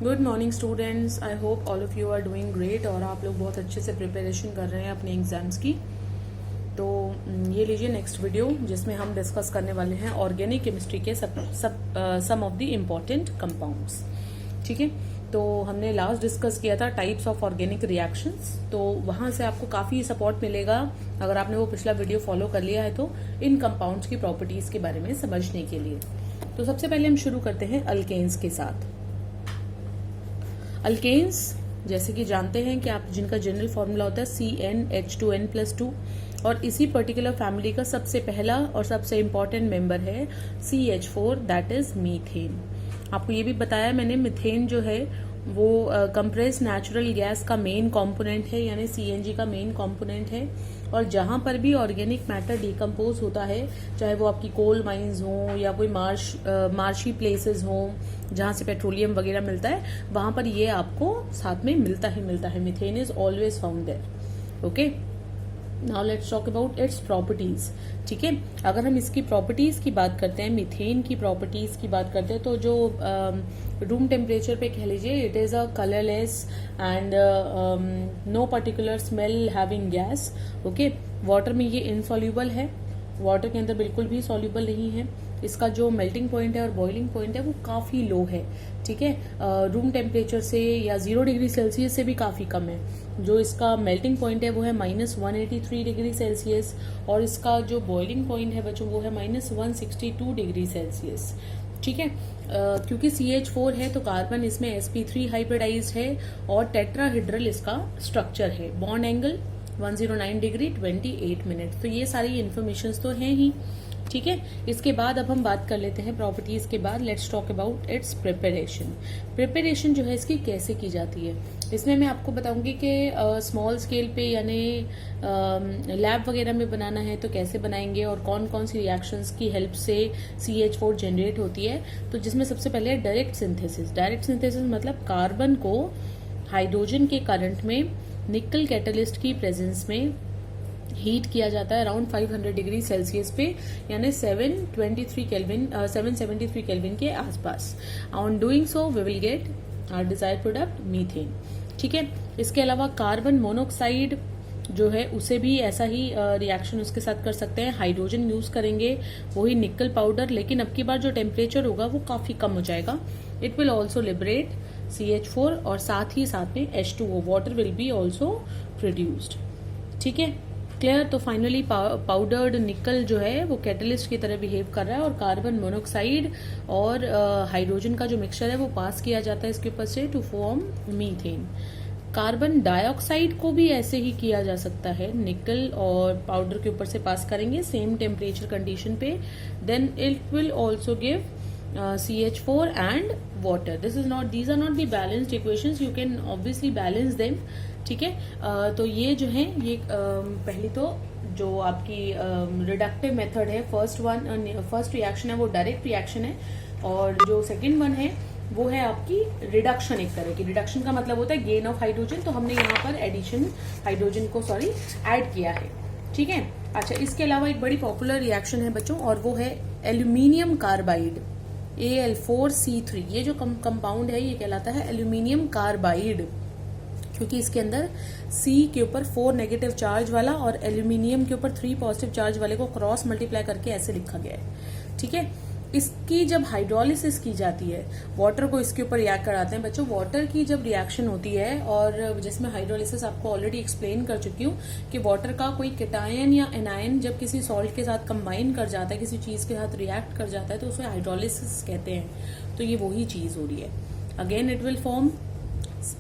Good morning students, I hope all of you are doing great और आप लोग बहुत अच्छे से प्रिपरेशन कर रहे हैं अपने एग्जाम्स की। तो ये लीजिए नेक्स्ट वीडियो जिसमें हम डिस्कस करने वाले हैं ऑर्गेनिक केमिस्ट्री के सम ऑफ द इम्पॉर्टेंट कंपाउंड्स। ठीक है, तो हमने लास्ट डिस्कस किया था टाइप्स ऑफ ऑर्गेनिक रिएक्शंस, तो वहां से आपको काफी सपोर्ट मिलेगा अगर आपने वो पिछला वीडियो फॉलो कर लिया है तो इन कंपाउंड्स की प्रॉपर्टीज के बारे में समझने के लिए। तो सबसे पहले हम शुरू करते हैं अल्केन्स के साथ। अल्केन्स जैसे कि जानते हैं कि आप जिनका जनरल फॉर्मूला होता है CnH2n+2 और इसी पर्टिकुलर फैमिली का सबसे पहला और सबसे इम्पोर्टेंट मेंबर है CH4 दैट इज मीथेन। आपको ये भी बताया मैंने, मीथेन जो है वो कंप्रेस्ड नेचुरल गैस का मेन कंपोनेंट है, यानी CNG का मेन कंपोनेंट है। और जहां पर भी ऑर्गेनिक मैटर डिकम्पोज होता है, चाहे वो आपकी कोल माइंस हो या कोई मार्शी प्लेसेस हो जहां से पेट्रोलियम वगैरह मिलता है, वहां पर ये आपको साथ में मिलता है। Methane is always found there. Okay, now let's talk about its properties. ठीक है, अगर हम इसकी प्रॉपर्टीज की बात करते हैं, मीथेन की प्रॉपर्टीज की बात करते हैं, तो जो रूम टेम्परेचर पे कह लीजिए it is a colourless and no particular smell having gas. Okay, water में ये इनसॉल्यूबल है, वाटर के अंदर बिल्कुल भी सॉल्यूबल नहीं है। इसका जो मेल्टिंग पॉइंट है और बॉइलिंग पॉइंट है वो काफी लो है। ठीक है, रूम टेम्परेचर से या 0 डिग्री सेल्सियस से भी काफी कम है। जो इसका मेल्टिंग पॉइंट है वो है -183 डिग्री सेल्सियस और इसका जो बॉइलिंग पॉइंट है बच्चों वो है -162 डिग्री सेल्सियस। ठीक है, क्योंकि CH4 है तो कार्बन इसमें sp3 हाइब्रिडाइज्ड है और टेट्राहेड्रल इसका स्ट्रक्चर है। Bond angle 109 degree 28 minute. तो ये सारी इन्फॉर्मेशन तो हैं ही। ठीक है, इसके बाद अब हम बात कर लेते हैं प्रॉपर्टीज के बाद। Let's talk about it's preparation. Preparation जो है इसकी कैसे की जाती है, इसमें मैं आपको बताऊंगी कि स्मॉल स्केल पे यानी लैब वगैरह में बनाना है तो कैसे बनाएंगे और कौन कौन सी रिएक्शंस की हेल्प से CH4 जनरेट होती है। तो जिसमें सबसे पहले है डायरेक्ट सिंथेसिस। डायरेक्ट सिंथेसिस मतलब कार्बन को हाइड्रोजन के करंट में निकल कैटलिस्ट की प्रेजेंस में हीट किया जाता है अराउंड 500 डिग्री सेल्सियस पे, यानी 773 केल्विन के आसपास। On doing so we will get our desired product methane. ठीक है, इसके अलावा कार्बन मोनोऑक्साइड जो है उसे भी ऐसा ही रिएक्शन उसके साथ कर सकते हैं। हाइड्रोजन यूज करेंगे, वही निकल पाउडर, लेकिन अब की बार जो टेम्परेचर होगा वो काफी कम हो जाएगा। It will also liberate CH4 और साथ ही साथ में H2O water will be also produced. ठीक है, क्लियर। तो फाइनली पाउडर्ड निकल जो है वो कैटलिस्ट की तरह बिहेव कर रहा है और कार्बन मोनोऑक्साइड और हाइड्रोजन का जो मिक्सचर है वो पास किया जाता है इसके ऊपर से to form methane. Carbon dioxide को भी ऐसे ही किया जा सकता है, निकल और पाउडर के ऊपर से पास करेंगे सेम टेम्परेचर कंडीशन पे, then it will also give CH4 and water. These are not the balanced equations. You can obviously balance them. ठीक है, तो ये जो है ये पहली तो जो आपकी रिडक्टिव मेथड है, फर्स्ट रिएक्शन है वो डायरेक्ट रिएक्शन है और जो सेकंड वन है वो है आपकी रिडक्शन। एक तरह की रिडक्शन का मतलब होता है गेन ऑफ हाइड्रोजन, तो हमने यहाँ पर एडिशन हाइड्रोजन को ऐड किया है। ठीक है, अच्छा, इसके अलावा एक बड़ी पॉपुलर रिएक्शन है बच्चों और वो है एल्यूमिनियम कार्बाइड Al4C3। ये जो कंपाउंड है ये कहलाता है एल्यूमिनियम कार्बाइड, क्योंकि इसके अंदर C के ऊपर 4 नेगेटिव चार्ज वाला और एल्यूमिनियम के ऊपर 3 पॉजिटिव चार्ज वाले को क्रॉस मल्टीप्लाई करके ऐसे लिखा गया है। ठीक है, इसकी जब हाइड्रोलिसिस की जाती है, वाटर को इसके ऊपर रिएक्ट कराते हैं बच्चों। वाटर की जब रिएक्शन होती है और जिसमें हाइड्रोलिसिस आपको ऑलरेडी एक्सप्लेन कर चुकी हूँ कि वाटर का कोई केटायन या एनायन जब किसी सॉल्ट के साथ कंबाइन कर जाता है, किसी चीज के साथ रिएक्ट कर जाता है, तो उसे हाइड्रोलिसिस कहते हैं। तो ये वही चीज हो रही है। Again it will form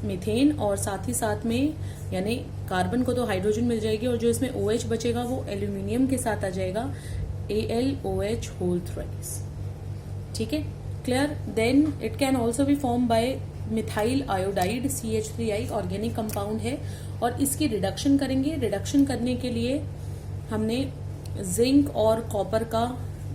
methane और साथ ही साथ में यानी कार्बन को तो हाइड्रोजन मिल जाएगी और जो इसमें OH बचेगा वो एल्यूमिनियम के साथ आ जाएगा, AlOH होल थ्राइस। ठीक है, clear. Then it can also be form by methyl iodide CH3I, organic compound है और इसकी रिडक्शन करेंगे। रिडक्शन करने के लिए हमने जिंक और कॉपर का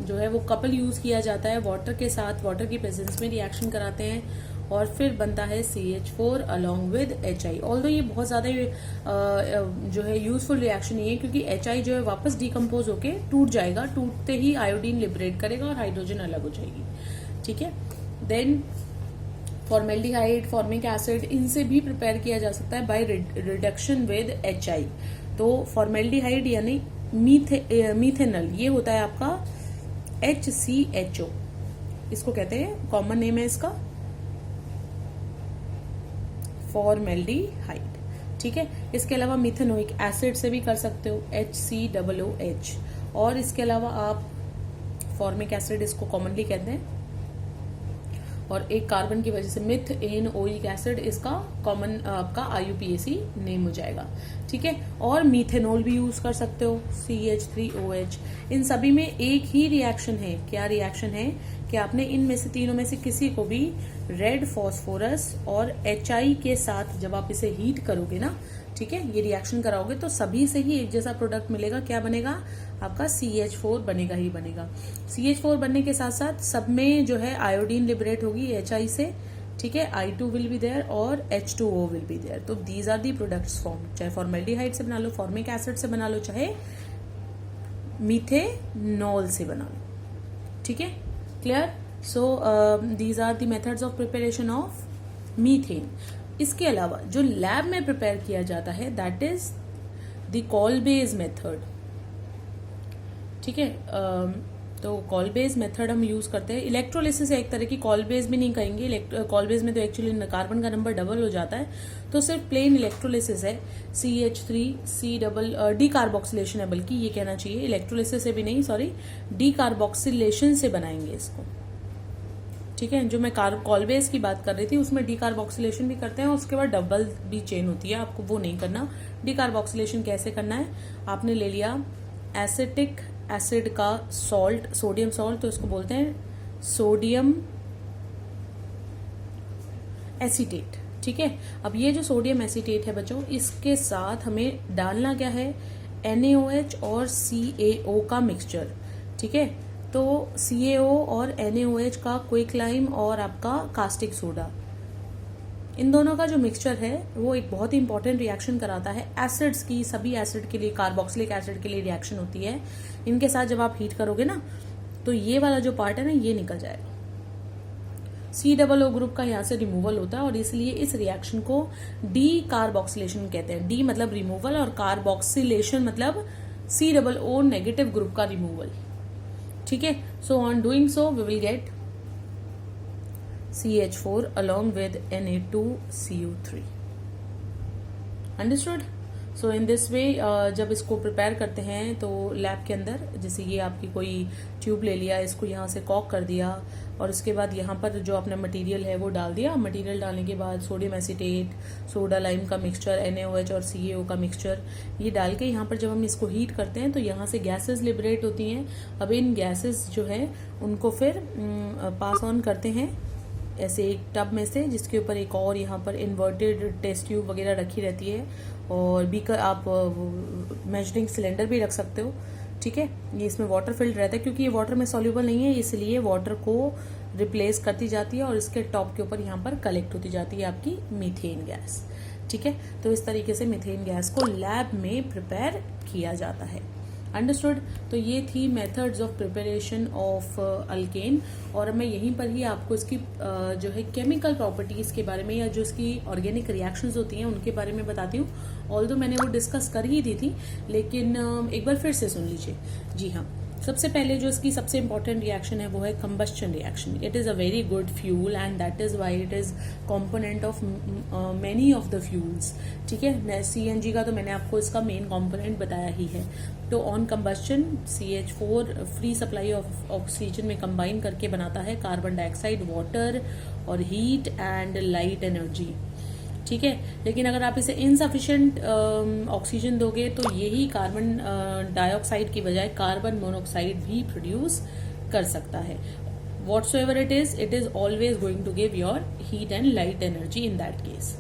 जो है वो कपल यूज किया जाता है वाटर के साथ, वाटर की प्रेजेंस में रिएक्शन कराते हैं और फिर बनता है CH4 along with HI। Although ये बहुत ज्यादा जो है यूजफुल रिएक्शन नहीं है, क्योंकि HI जो है वापस डिकम्पोज होके टूट जाएगा, टूटते ही आयोडीन लिबरेट करेगा और हाइड्रोजन अलग हो जाएगी। ठीक है, देन फॉर्मेल्डिहाइड, फॉर्मिक एसिड, इनसे भी प्रिपेयर किया जा सकता है बाय रिडक्शन विद HI। तो फॉर्मेल्डिहाइड यानी मीथेनल, ये होता है आपका HCHO, इसको कहते हैं, कॉमन नेम है इसका फॉर्मेल्डिहाइड। ठीक है, इसके अलावा मिथेनोइक एसिड से भी कर सकते हो, HCOOH, और इसके अलावा आप फॉर्मिक एसिड इसको कॉमनली कहते हैं, और एक कार्बन की वजह से मिथेनोइक एसिड, इसका कॉमन आपका IUPAC नेम हो जाएगा। ठीक है, और मीथेनॉल भी यूज कर सकते हो, CH3OH। इन सभी में एक ही रिएक्शन है, क्या रिएक्शन है कि आपने इनमें से तीनों में से किसी को भी रेड फॉस्फोरस और HI के साथ जब आप इसे हीट करोगे ना, ठीक है, ये रिएक्शन कराओगे तो सभी से ही एक जैसा प्रोडक्ट मिलेगा। क्या बनेगा आपका? CH4 बनेगा ही बनेगा। CH4 बनने के साथ साथ सब में जो है आयोडीन लिबरेट होगी HI से, ठीक है, I2 विल बी देयर और H2O विल बी देयर। तो these are the products form, चाहे फॉर्मेल्डिहाइड से बना लो, फॉर्मिक एसिड से बना लो, चाहे मीथेनॉल से बना लो। ठीक है, clear? So these are the methods of preparation of methane. इसके अलावा जो लैब में प्रिपेयर किया जाता है that is the Kolbe's method. ठीक है, तो कॉलबेज मेथड हम यूज करते हैं। इलेक्ट्रोलिसिस एक तरह की, कॉलबेज भी नहीं कहेंगे, कॉलबेज में तो एक्चुअली कार्बन का नंबर डबल हो जाता है, तो सिर्फ प्लेन इलेक्ट्रोलिसिस है। CH3C डी कार्बोक्सिलेशन है, बल्कि ये कहना चाहिए, इलेक्ट्रोलिसिस से भी नहीं, सॉरी, डी कार्बोक्सिलेशन से बनाएंगे इसको। ठीक है, जो मैं कॉलबेज की बात कर रही थी उसमें डी कार्बोक्सिलेशन भी करते हैं, और उसके बाद डबल भी चेन होती है, आपको वो नहीं करना। डी कार्बोक्सिलेशन कैसे करना है? आपने ले लिया एसिटिक एसिड का सॉल्ट, सोडियम सॉल्ट, तो इसको बोलते हैं सोडियम एसीटेट। ठीक है, अब ये जो सोडियम एसीटेट है बच्चों, इसके साथ हमें डालना क्या है? NaOH और CaO का मिक्सचर। ठीक है, तो CaO और NaOH का क्विकलाइम और आपका कास्टिक सोडा, इन दोनों का जो मिक्सचर है वो एक बहुत ही इंपॉर्टेंट रिएक्शन कराता है। एसिड्स की, सभी एसिड के लिए, कार्बोक्सिलिक एसिड के लिए रिएक्शन होती है। इनके साथ जब आप हीट करोगे ना, तो ये वाला जो पार्ट है ना, ये निकल जाएगा। COO ग्रुप का यहाँ से रिमूवल होता है, और इसलिए इस रिएक्शन को डी कार्बोक्सिलेशन कहते हैं। डी मतलब रिमूवल, और कार्बोक्सिलेशन मतलब COO नेगेटिव ग्रुप का रिमूवल। ठीक है, so on doing so we will get CH4 along with Na2CO3। Understood? So in this way जब इसको प्रिपेयर करते हैं तो लैब के अंदर, जैसे ये आपकी कोई ट्यूब ले लिया, इसको यहाँ से कॉक कर दिया, और उसके बाद यहाँ पर जो अपना मटेरियल है वो डाल दिया। मटेरियल डालने के बाद सोडियम एसीटेट, सोडा लाइम का मिक्सचर, NaOH और CaO का मिक्सचर, ये डाल के यहाँ पर जब हम इसको हीट करते हैं तो यहाँ से गैसेस लिबरेट होती हैं। अब इन गैसेस जो है उनको फिर पास ऑन करते हैं ऐसे एक टब में से, जिसके ऊपर एक और यहाँ पर इन्वर्टेड टेस्ट ट्यूब वगैरह रखी रहती है, और बीकर, आप मेजरिंग सिलेंडर भी रख सकते हो। ठीक है, ये इसमें वाटर फिल्ड रहता है, क्योंकि ये वाटर में सॉल्यूबल नहीं है, इसलिए वाटर को रिप्लेस करती जाती है, और इसके टॉप के ऊपर यहाँ पर कलेक्ट होती जाती है आपकी मीथेन गैस। ठीक है, तो इस तरीके से मीथेन गैस को लैब में प्रिपेयर किया जाता है। अंडरस्टूड? तो ये थी methods of preparation of alkane, और मैं यहीं पर ही आपको इसकी जो है केमिकल प्रॉपर्टीज के बारे में, या जो इसकी ऑर्गेनिक रिएक्शंस होती हैं उनके बारे में बताती हूँ। ऑल्दो मैंने वो डिस्कस कर ही दी थी, लेकिन एक बार फिर से सुन लीजिए। जी हाँ, सबसे पहले जो इसकी सबसे इंपॉर्टेंट रिएक्शन है वो है combustion reaction. It is a very good fuel, and that is why it is component of many of the fuels. ठीक है, CNG का तो मैंने आपको इसका मेन कॉम्पोनेंट बताया ही है। तो on combustion CH4 free supply of oxygen में कंबाइन करके बनाता है कार्बन डाइऑक्साइड, वाटर और हीट एंड लाइट एनर्जी। ठीक है, लेकिन अगर आप इसे इनसफिशिएंट ऑक्सीजन दोगे तो यही कार्बन डाइऑक्साइड की बजाय कार्बन मोनोऑक्साइड भी प्रोड्यूस कर सकता है। whatsoever it is always going to give your heat and light energy in that case।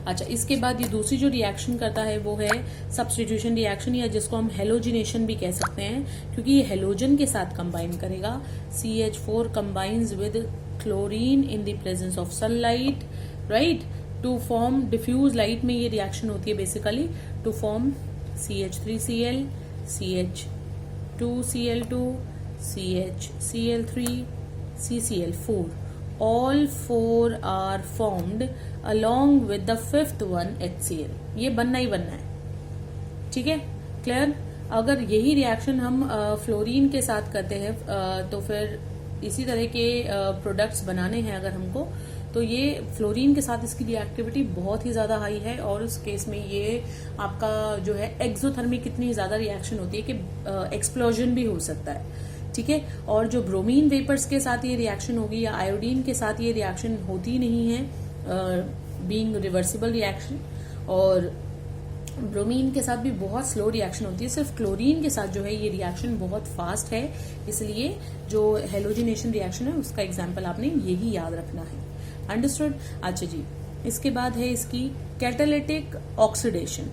अच्छा, इसके बाद ये दूसरी जो रिएक्शन करता है वो है सब्स्टिट्यूशन रिएक्शन, या जिसको हम हेलोजिनेशन भी कह सकते हैं, क्योंकि ये हेलोजन के साथ कंबाइन करेगा। CH4 combines with chlorine in the presence of sunlight, right, to form diffuse light में ये रिएक्शन होती है basically to form CH3Cl, CH2Cl2, CHCl3, CCl4, all 4 are formed along with the 5th one HCl। ये बनना ही बनना है, ठीक है, क्लियर। अगर यही रिएक्शन हम फ्लोरीन के साथ करते हैं तो फिर इसी तरह के प्रोडक्ट्स बनाने हैं अगर हमको, तो ये फ्लोरीन के साथ इसकी रिएक्टिविटी बहुत ही ज्यादा हाई है, और उस केस में ये आपका जो है एक्सोथर्मिक इतनी ज्यादा रिएक्शन होती है कि एक्सप्लोजन भी हो सकता है, ठीक है। और जो ब्रोमीन वेपर्स के साथ ये रिएक्शन होगी या आयोडीन के साथ ये रिएक्शन होती नहीं है, बीइंग रिवर्सिबल रिएक्शन, और ब्रोमीन के साथ भी बहुत स्लो रिएक्शन होती है। सिर्फ क्लोरीन के साथ जो है ये रिएक्शन बहुत फास्ट है, इसलिए जो हेलोजिनेशन रिएक्शन है उसका एग्जाम्पल आपने यही याद रखना है। अंडरस्टूड। अच्छा जी, इसके बाद है इसकी कैटालिटिक ऑक्सीडेशन।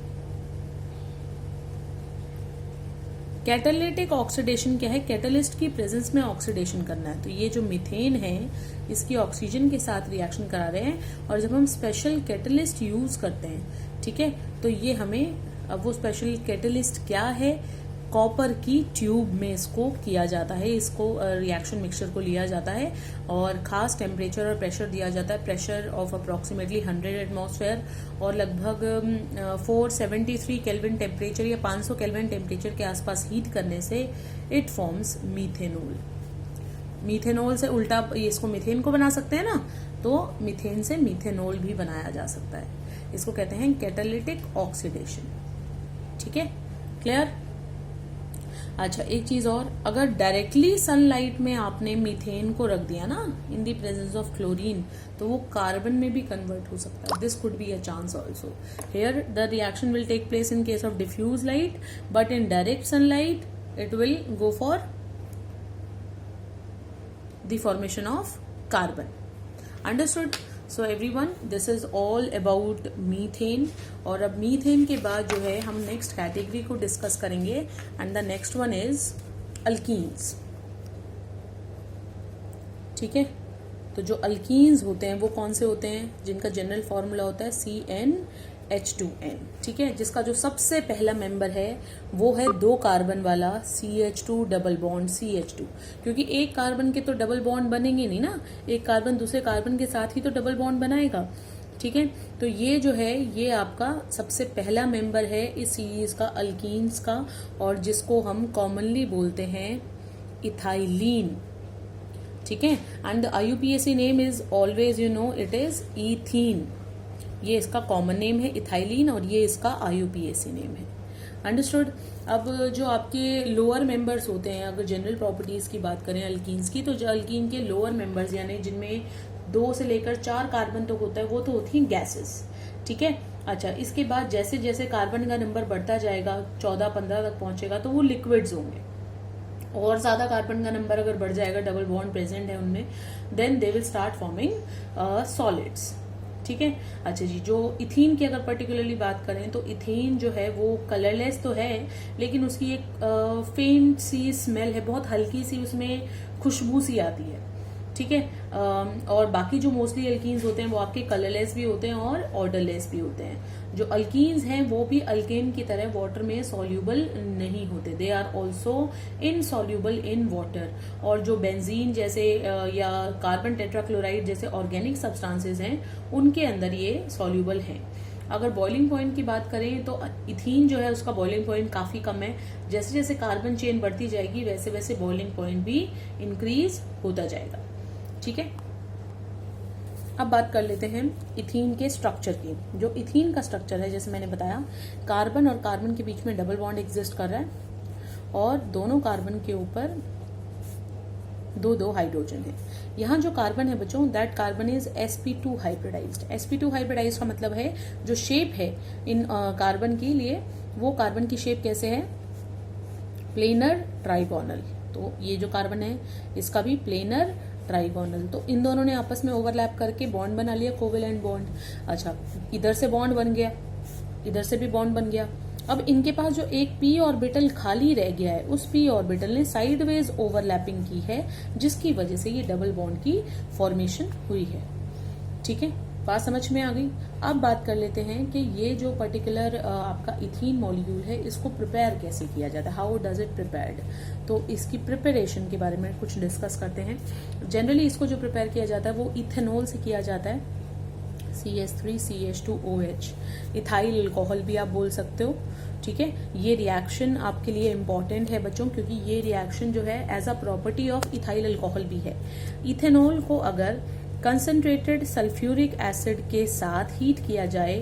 कैटालिटिक ऑक्सीडेशन क्या है? कैटलिस्ट की प्रेजेंस में ऑक्सीडेशन करना है। तो ये जो मीथेन है इसकी ऑक्सीजन के साथ रिएक्शन करा रहे हैं, और जब हम स्पेशल कैटलिस्ट यूज करते हैं, ठीक है, तो ये हमें, अब वो स्पेशल कैटलिस्ट क्या है, कॉपर की ट्यूब में इसको किया जाता है, इसको रिएक्शन मिक्सचर को लिया जाता है और खास टेम्परेचर और प्रेशर दिया जाता है, प्रेशर ऑफ अप्रोक्सीमेटली 100 एटमॉस्फेयर और लगभग 473 केल्विन टेम्परेचर या 500 केल्विन टेम्परेचर के आसपास हीट करने से इट फॉर्म्स मीथेनॉल। मीथेनॉल से उल्टा ये इसको मीथेन को बना सकते हैं ना, तो मीथेन से मीथेनॉल भी बनाया जा सकता है। इसको कहते हैं कैटालिटिक ऑक्सीडेशन, ठीक है, क्लियर। अच्छा, एक चीज और, अगर डायरेक्टली सनलाइट में आपने मीथेन को रख दिया ना in the presence of chlorine, तो वो कार्बन में भी कन्वर्ट हो सकता है। This could be a chance also. Here the reaction will take place in case of diffuse light, but in direct sunlight it will go for the formation of carbon. Understood. So everyone, this is all about methane. और अब methane के बाद जो है हम next category को discuss करेंगे, and the next one is alkenes, ठीक है। तो जो अल्कीन्स होते हैं वो कौन से होते हैं? जिनका जनरल फॉर्मूला होता है CnH2n, ठीक है, जिसका जो सबसे पहला मेंबर है वो है 2 कार्बन वाला CH2 डबल बॉन्ड CH2, क्योंकि एक कार्बन के तो डबल बॉन्ड बनेंगे नहीं ना, एक कार्बन दूसरे कार्बन के साथ ही तो डबल बॉन्ड बनाएगा, ठीक है। तो ये जो है ये आपका सबसे पहला मेंबर है इस सीरीज का अल्कीन्स का, और जिसको हम कॉमनली बोलते हैं इथाइलीन, ठीक है। And the IUPAC name is always, you know, it is ethene. ये इसका कॉमन नेम है इथाइलीन, और ये इसका IUPAC नेम है। अंडरस्टूड। अब जो आपके लोअर मेंबर्स होते हैं, अगर जनरल प्रॉपर्टीज की बात करें अल्कीन्स की, तो जो अल्कीन के लोअर मेंबर्स यानी जिनमें 2 से लेकर 4 कार्बन तक होता है, वो तो होती हैं गैसेस, ठीक है। अच्छा, इसके बाद जैसे जैसे कार्बन का नंबर बढ़ता जाएगा, 14-15 तक पहुंचेगा, तो वो लिक्विड्स होंगे, और ज्यादा कार्बन का नंबर अगर बढ़ जाएगा, डबल बॉन्ड प्रेजेंट है उनमें, then they will start forming solids, ठीक है। अच्छा जी, जो इथीन की अगर पर्टिकुलरली बात करें तो इथीन जो है वो कलरलेस तो है, लेकिन उसकी एक फेंट सी स्मेल है, बहुत हल्की सी उसमें खुशबू सी आती है, ठीक है। और बाकी जो मोस्टली अल्कीन्स होते हैं वो आपके कलरलेस भी होते हैं और ऑर्डरलेस भी होते हैं। जो अल्कीन्स हैं वो भी अल्केन की तरह वाटर में सॉल्यूबल नहीं होते, they are also insoluble in water. और जो बेंजीन जैसे या कार्बन टेट्राक्लोराइड जैसे ऑर्गेनिक सब्सटेंसेस हैं, उनके अंदर ये सॉल्यूबल हैं। अगर बॉइलिंग पॉइंट की बात करें तो इथीन जो है उसका बॉइलिंग पॉइंट काफी कम है। जैसे जैसे कार्बन चेन बढ़ती जाएगी वैसे वैसे बॉइलिंग पॉइंट भी इंक्रीज होता जाएगा, ठीक है। अब बात कर लेते हैं इथीन के स्ट्रक्चर की। जो इथीन का स्ट्रक्चर है, जैसे मैंने बताया, कार्बन और कार्बन के बीच में डबल बॉन्ड एग्जिस्ट कर रहा है, और दोनों कार्बन के ऊपर 2 हाइड्रोजन है। यहाँ जो कार्बन है बच्चों, that carbon is sp2 hybridized. sp2 hybridized का मतलब है जो शेप है इन कार्बन के लिए, वो कार्बन की शेप कैसे है? Planar trigonal. तो ये जो कार्बन है इसका भी प्लेनर ट्राइगोनल। तो इन दोनों ने आपस में ओवरलैप करके बॉन्ड बना लिया, कोवेलेंट बॉन्ड। अच्छा, इधर से बॉन्ड बन गया, इधर से भी बॉन्ड बन गया। अब इनके पास जो एक p ऑर्बिटल खाली रह गया है, उस p ऑर्बिटल ने साइडवेज ओवरलैपिंग की है, जिसकी वजह से ये डबल बॉन्ड की फॉर्मेशन हुई है, ठीक है। बात समझ में आ गई। अब बात कर लेते हैं कि ये जो पर्टिकुलर आपका इथीन मॉलिक्यूल है इसको प्रिपेयर कैसे किया जाता है, हाउ डज इट प्रिपेयर्ड। तो इसकी प्रिपरेशन के बारे में कुछ डिस्कस करते हैं। जनरली इसको जो प्रिपेयर किया जाता है वो इथेनॉल से किया जाता है, CH3CH2OH, इथाइल अल्कोहल भी आप बोल सकते हो। ठीक है, ये रिएक्शन आपके लिए इंपॉर्टेंट है बच्चों, क्योंकि ये रिएक्शन जो है as a property of ethyl alcohol भी है। इथेनॉल को अगर कंसंट्रेटेड सल्फ्यूरिक एसिड के साथ हीट किया जाए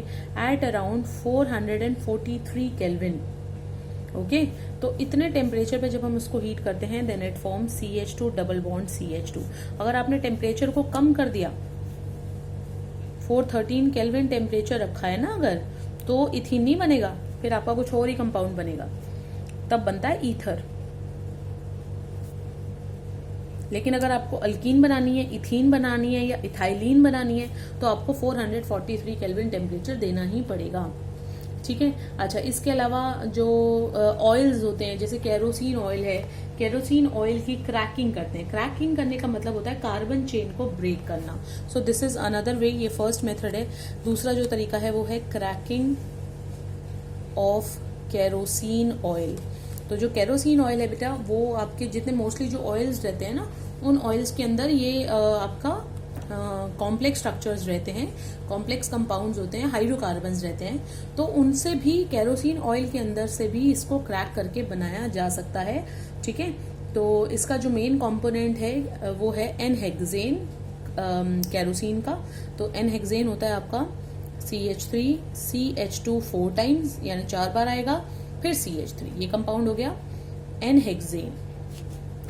एट अराउंड 443 केल्विन, ओके, तो इतने टेम्परेचर पे जब हम इसको हीट करते हैं then it form CH2 double bond CH2। अगर आपने टेम्परेचर को कम कर दिया, 413 केल्विन टेम्परेचर रखा है ना अगर, तो इथीन नहीं बनेगा, फिर आपका कुछ और ही कंपाउंड बनेगा, तब बनता है ईथर। लेकिन अगर आपको अल्कीन बनानी है, इथीन बनानी है या इथाइलीन बनानी है तो आपको 443 केल्विन टेम्परेचर देना ही पड़ेगा। ठीक है, अच्छा, इसके अलावा जो ऑयल्स होते हैं जैसे केरोसिन ऑयल है, केरोसिन ऑयल की क्रैकिंग करते हैं। क्रैकिंग करने का मतलब होता है कार्बन चेन को ब्रेक करना। सो दिस इज अनदर वे, ये फर्स्ट मेथड है। दूसरा जो तरीका है वो है क्रैकिंग ऑफ केरोसिन ऑयल। तो जो केरोसिन ऑयल है बेटा, वो आपके जितने मोस्टली जो ऑयल्स रहते हैं ना, उन ऑयल्स के अंदर ये आपका कॉम्प्लेक्स स्ट्रक्चर्स रहते हैं, कॉम्प्लेक्स कंपाउंड्स होते हैं, हाइड्रोकार्बन्स रहते हैं, तो उनसे भी केरोसिन ऑयल के अंदर से भी इसको क्रैक करके बनाया जा सकता है। ठीक है, तो इसका जो मेन कंपोनेंट है वो है एन-हेक्सेन केरोसिन का। तो एन-हेक्सेन होता है आपका CH3 CH2 4 टाइम्स, यानी 4 बार आएगा, फिर CH3, ये कंपाउंड हो गया एन-हेक्सेन।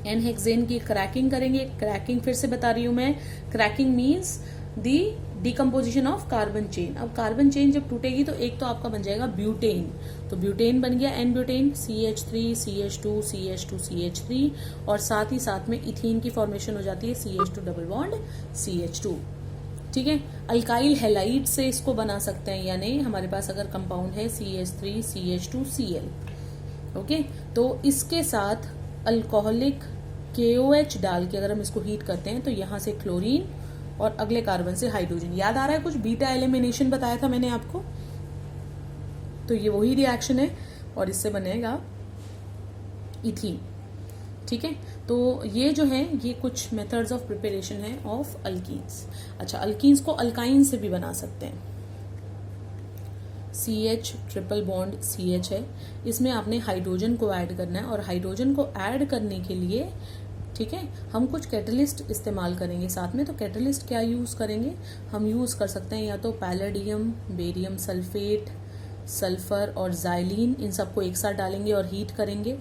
एन-हेक्सेन की क्रैकिंग करेंगे। क्रैकिंग फिर से बता रही हूं मैं, cracking means the decomposition of carbon chain. अब कार्बन चेन जब टूटेगी तो एक तो आपका बन जाएगा ब्यूटेन, तो ब्यूटेन बन गया N butane, CH3 CH2 CH2 CH3, और साथ ही साथ में इथीन की फॉर्मेशन हो जाती है CH2 डबल बॉन्ड CH2। ठीक है, अल्काइल हैलाइड से इसको बना सकते हैं, यानी हमारे पास अगर कंपाउंड है CH3 CH2 Cl, ओके, तो इसके साथ अल्कोहलिक KOH डाल के अगर हम इसको हीट करते हैं तो यहां से क्लोरीन और अगले कार्बन से हाइड्रोजन, याद आ रहा है कुछ बीटा एलिमिनेशन बताया था मैंने आपको, तो ये वही रिएक्शन है और इससे बनेगा इथीन। ठीक है, तो ये जो है ये कुछ मेथड्स ऑफ प्रिपरेशन है ऑफ अल्कीन्स। अच्छा, अल्कीन्स को अल्काइन से भी बना सकते हैं। CH ट्रिपल बॉन्ड CH है, इसमें आपने हाइड्रोजन को ऐड करना है, और हाइड्रोजन को ऐड करने के लिए, ठीक है, हम कुछ कैटलिस्ट इस्तेमाल करेंगे साथ में। तो कैटलिस्ट क्या यूज करेंगे, हम यूज कर सकते हैं या तो पैलेडियम, बेरियम सल्फेट, सल्फर और जाइलिन, इन सबको एक साथ डालेंगे और हीट करेंगे।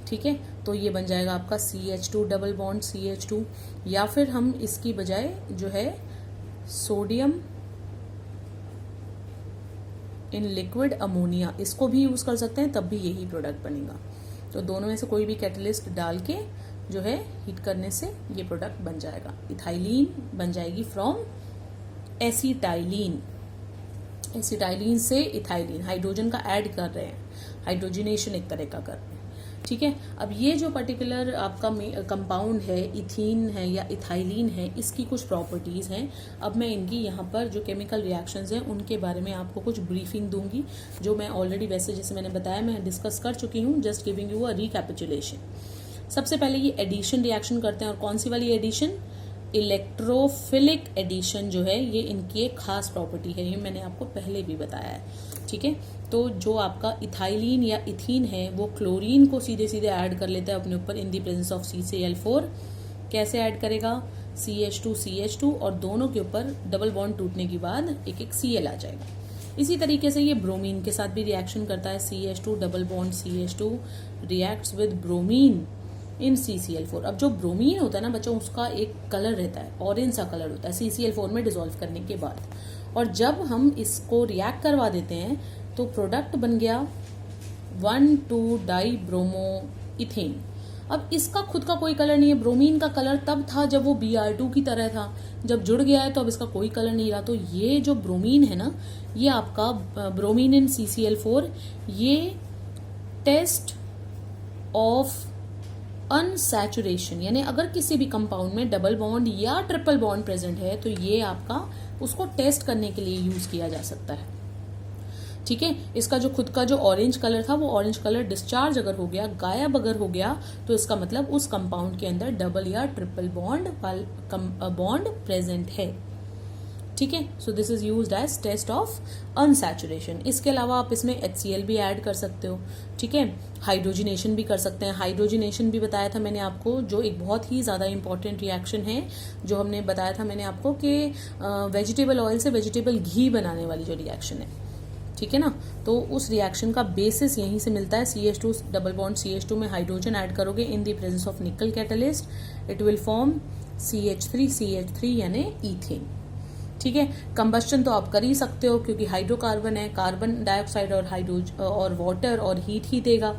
ठीक है, तो ये बन जाएगा आपका CH2 डबल बॉन्ड CH2, या फिर हम इसकी बजाय जो है सोडियम इन लिक्विड अमोनिया, इसको भी यूज कर सकते हैं, तब भी यही प्रोडक्ट बनेगा। तो दोनों में से कोई भी कैटलिस्ट डाल के जो है हीट करने से ये प्रोडक्ट बन जाएगा। इथाइलीन बन जाएगी फ्रॉम एसिटाइलीन, एसिटाइलीन से इथाइलीन, हाइड्रोजन का ऐड कर रहे हैं, हाइड्रोजनेशन एक तरह का कर रहे हैं। ठीक है, अब ये जो पर्टिकुलर आपका कंपाउंड है, इथीन है या इथाइलीन है, इसकी कुछ प्रॉपर्टीज हैं। अब मैं इनकी यहाँ पर जो केमिकल रिएक्शंस हैं उनके बारे में आपको कुछ ब्रीफिंग दूंगी, जो मैं ऑलरेडी वैसे जैसे मैंने बताया मैं डिस्कस कर चुकी हूँ, just giving you a recapitulation. सबसे पहले ये एडिशन रिएक्शन करते हैं, और कौन सी वाली एडिशन, इलेक्ट्रोफिलिक एडिशन जो है ये इनकी एक खास प्रॉपर्टी है, ये मैंने आपको पहले भी बताया है। ठीक है, तो जो आपका इथाइलीन या इथीन है वो क्लोरीन को सीधे सीधे ऐड कर लेता है अपने ऊपर इन दी प्रेजेंस ऑफ CCl4। कैसे ऐड करेगा, CH2 CH2, और दोनों के ऊपर डबल बॉन्ड टूटने के बाद एक एक Cl आ जाएगा। इसी तरीके से ये ब्रोमीन के साथ भी रिएक्शन करता है, CH2 double bond CH2 reacts with bromine in CCl4। अब जो ब्रोमीन होता है ना बच्चों, उसका एक कलर रहता है, ऑरेंज सा कलर होता है CCl4 में डिसॉल्व करने के बाद, और जब हम इसको रिएक्ट करवा देते हैं तो प्रोडक्ट बन गया 1,2 ब्रोमो इथेन। अब इसका खुद का कोई कलर नहीं है, ब्रोमीन का कलर तब था जब वो Br2 की तरह था, जब जुड़ गया है तो अब इसका कोई कलर नहीं रहा। तो ये जो ब्रोमीन है ना, ये आपका ब्रोमीन इन CCl4, ये टेस्ट ऑफ अनसैचुरेशन, यानी अगर किसी भी कंपाउंड में डबल बॉन्ड या ट्रिपल बॉन्ड प्रेजेंट है तो ये आपका उसको टेस्ट करने के लिए यूज किया जा सकता है। ठीक है, इसका जो खुद का जो ऑरेंज कलर था वो ऑरेंज कलर डिस्चार्ज अगर हो गया, गायब अगर हो गया, तो इसका मतलब उस कंपाउंड के अंदर डबल या ट्रिपल बॉन्ड प्रेजेंट है। ठीक है, so this is used as test of unsaturation. इसके अलावा आप इसमें HCl भी ऐड कर सकते हो। ठीक है, हाइड्रोजिनेशन भी कर सकते हैं। हाइड्रोजिनेशन भी बताया था मैंने आपको, जो एक बहुत ही ज़्यादा इंपॉर्टेंट रिएक्शन है, जो हमने बताया था मैंने आपको कि वेजिटेबल ऑयल से वेजिटेबल घी बनाने वाली जो रिएक्शन है। ठीक है ना, तो उस रिएक्शन का बेसिस यहीं से मिलता है। CH2 डबल बॉन्ड CH2 में हाइड्रोजन ऐड करोगे इन द प्रेजेंस ऑफ निकल catalyst, it will form CH3 यानी ईथेन। ठीक है, कंबस्टन तो आप कर ही सकते हो क्योंकि हाइड्रोकार्बन है, कार्बन डाइऑक्साइड और वाटर और हीट ही देगा।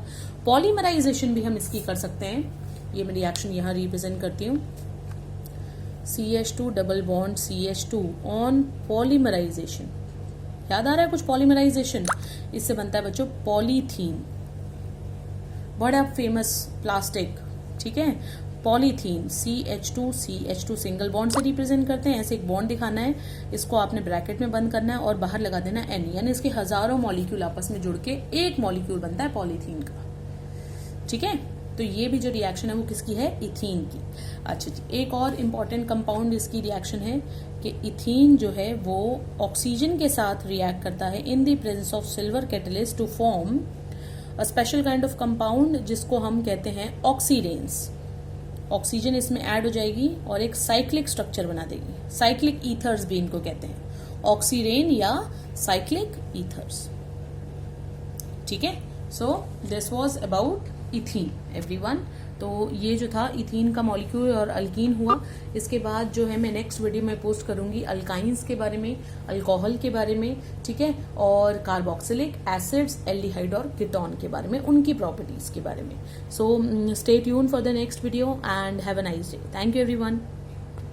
पॉलीमराइजेशन भी हम इसकी कर सकते हैं। ये मैं रिएक्शन यहाँ रिप्रेजेंट करती हूँ। CH2 double bond CH2 on polymerisation. याद आ रहा है कुछ पॉलीमराइजेशन? इससे बनता है बच्चों पॉलीथीन, बड़ा फेमस प्लास्टिक। ठीक है, पॉलीथीन CH2 सिंगल बॉन्ड से रिप्रेजेंट करते हैं। ऐसे एक बॉन्ड दिखाना है, इसको आपने ब्रैकेट में बंद करना है और बाहर लगा देना N, यानी इसके हजारों मॉलिक्यूल आपस में जुड़ के एक मॉलिक्यूल बनता है पॉलीथीन का। ठीक है, तो ये भी जो रिएक्शन है वो किसकी है? इथीन की। अच्छा जी, एक और इम्पॉर्टेंट कंपाउंड इसकी रिएक्शन है कि इथीन जो है वो ऑक्सीजन के साथ रिएक्ट करता है in the presence of silver catalyst to form a special kind of compound जिसको हम कहते हैं ऑक्सीडेंस। ऑक्सीजन इसमें ऐड हो जाएगी और एक साइक्लिक स्ट्रक्चर बना देगी। साइक्लिक ईथर्स भी इनको कहते हैं, ऑक्सीरेन या साइक्लिक ईथर्स। ठीक है, so this was about ethene everyone. तो ये जो था इथीन का मॉलिक्यूल और अल्कीन हुआ। इसके बाद जो है मैं नेक्स्ट वीडियो में पोस्ट करूंगी अल्काइंस के बारे में, अल्कोहल के बारे में। ठीक है, और कार्बोक्सिलिक एसिड्स, एल्डिहाइड और कीटोन के बारे में, उनकी प्रॉपर्टीज के बारे में। So stay tune for the next video and have a nice day. Thank you everyone.